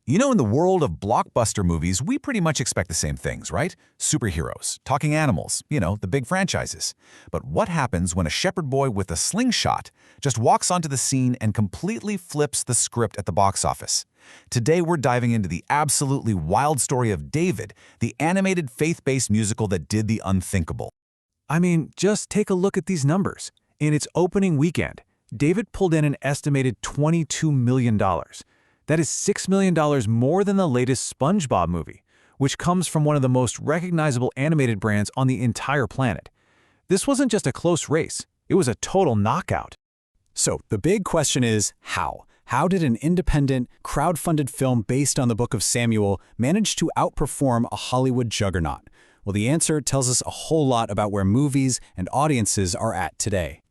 You know, in the world of blockbuster movies, we pretty much expect the same things, right? Superheroes, talking animals, the big franchises. But what happens when a shepherd boy with a slingshot just walks onto the scene and completely flips the script at the box office? Today, we're diving into the absolutely wild story of David, the animated faith-based musical that did the unthinkable. I mean, just take a look at these numbers. In its opening weekend, David pulled in an estimated $22 million. That is $6 million more than the latest SpongeBob movie, which comes from one of the most recognizable animated brands on the entire planet. This wasn't just a close race, it was a total knockout. So the big question is, how? How did an independent, crowd-funded film based on the Book of Samuel manage to outperform a Hollywood juggernaut? Well, the answer tells us a whole lot about where movies and audiences are at today.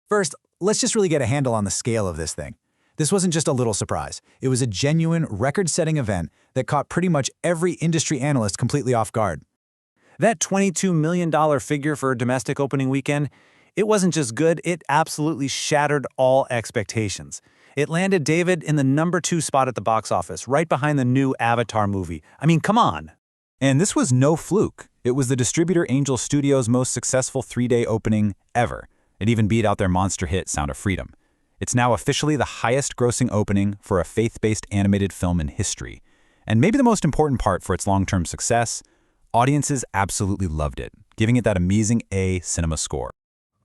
First, let's just really get a handle on the scale of this thing. This wasn't just a little surprise. It was a genuine, record-setting event that caught pretty much every industry analyst completely off guard. That $22 million figure for a domestic opening weekend, it wasn't just good, it absolutely shattered all expectations. It landed David in the #2 spot at the box office, right behind the new Avatar movie. I mean, come on. And this was no fluke. It was the distributor Angel Studios' most successful 3-day opening ever. It even beat out their monster hit, Sound of Freedom. It's now officially the highest-grossing opening for a faith-based animated film in history. And maybe the most important part for its long-term success, audiences absolutely loved it, giving it that amazing A CinemaScore.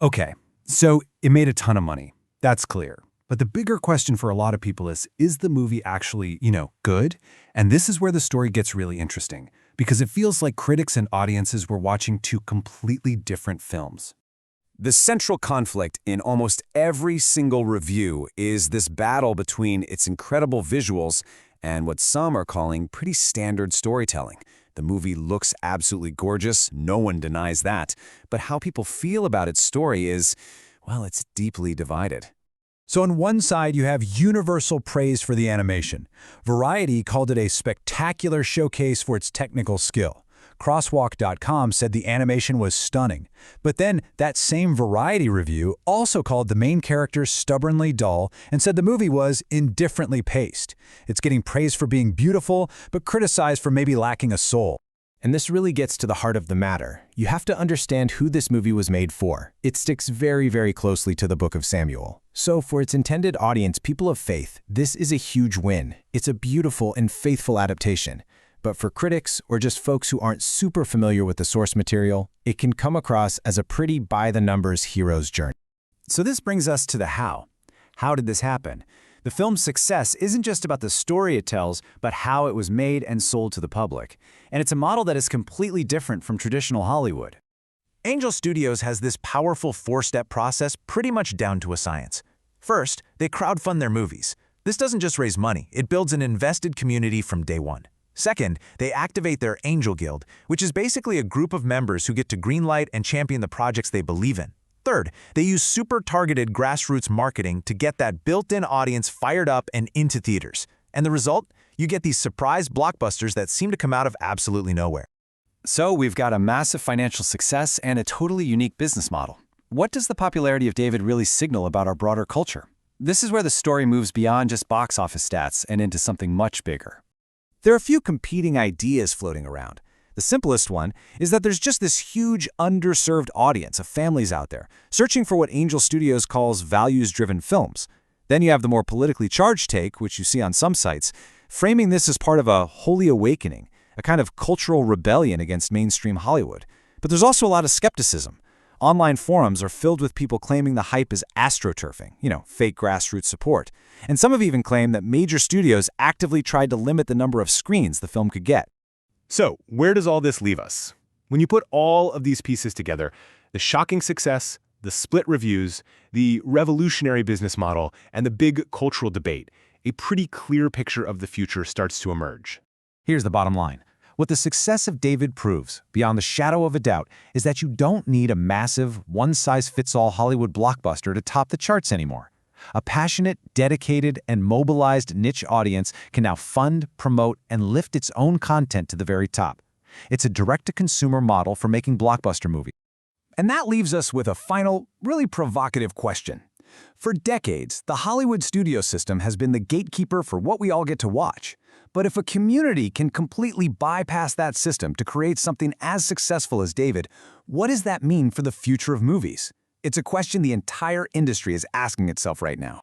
Okay, so it made a ton of money. That's clear. But the bigger question for a lot of people is the movie actually, good? And this is where the story gets really interesting, because it feels like critics and audiences were watching two completely different films. The central conflict in almost every single review is this battle between its incredible visuals and what some are calling pretty standard storytelling. The movie looks absolutely gorgeous, no one denies that, but how people feel about its story is, well, it's deeply divided. So on one side, you have universal praise for the animation. Variety called it a spectacular showcase for its technical skill. Crosswalk.com said the animation was stunning. But then that same Variety review also called the main characters stubbornly dull and said the movie was indifferently paced. It's getting praise for being beautiful, but criticized for maybe lacking a soul. And this really gets to the heart of the matter. You have to understand who this movie was made for. It sticks very, very closely to the Book of Samuel. So for its intended audience, people of faith, this is a huge win. It's a beautiful and faithful adaptation. But for critics or just folks who aren't super familiar with the source material, it can come across as a pretty by-the-numbers hero's journey. So this brings us to the how. How did this happen? The film's success isn't just about the story it tells, but how it was made and sold to the public. And it's a model that is completely different from traditional Hollywood. Angel Studios has this powerful 4-step process pretty much down to a science. First, they crowdfund their movies. This doesn't just raise money, it builds an invested community from day one. Second, they activate their Angel Guild, which is basically a group of members who get to greenlight and champion the projects they believe in. Third, they use super targeted grassroots marketing to get that built-in audience fired up and into theaters. And the result? You get these surprise blockbusters that seem to come out of absolutely nowhere. So we've got a massive financial success and a totally unique business model. What does the popularity of David really signal about our broader culture? This is where the story moves beyond just box office stats and into something much bigger. There are a few competing ideas floating around. The simplest one is that there's just this huge underserved audience of families out there searching for what Angel Studios calls values-driven films. Then you have the more politically charged take, which you see on some sites, framing this as part of a holy awakening, a kind of cultural rebellion against mainstream Hollywood. But there's also a lot of skepticism. Online forums are filled with people claiming the hype is astroturfing, fake grassroots support. And some have even claimed that major studios actively tried to limit the number of screens the film could get. So, where does all this leave us? When you put all of these pieces together, the shocking success, the split reviews, the revolutionary business model, and the big cultural debate, a pretty clear picture of the future starts to emerge. Here's the bottom line. What the success of David proves, beyond the shadow of a doubt, is that you don't need a massive, one-size-fits-all Hollywood blockbuster to top the charts anymore. A passionate, dedicated, and mobilized niche audience can now fund, promote, and lift its own content to the very top. It's a direct-to-consumer model for making blockbuster movies. And that leaves us with a final, really provocative question. For decades, the Hollywood studio system has been the gatekeeper for what we all get to watch. But if a community can completely bypass that system to create something as successful as David, what does that mean for the future of movies? It's a question the entire industry is asking itself right now.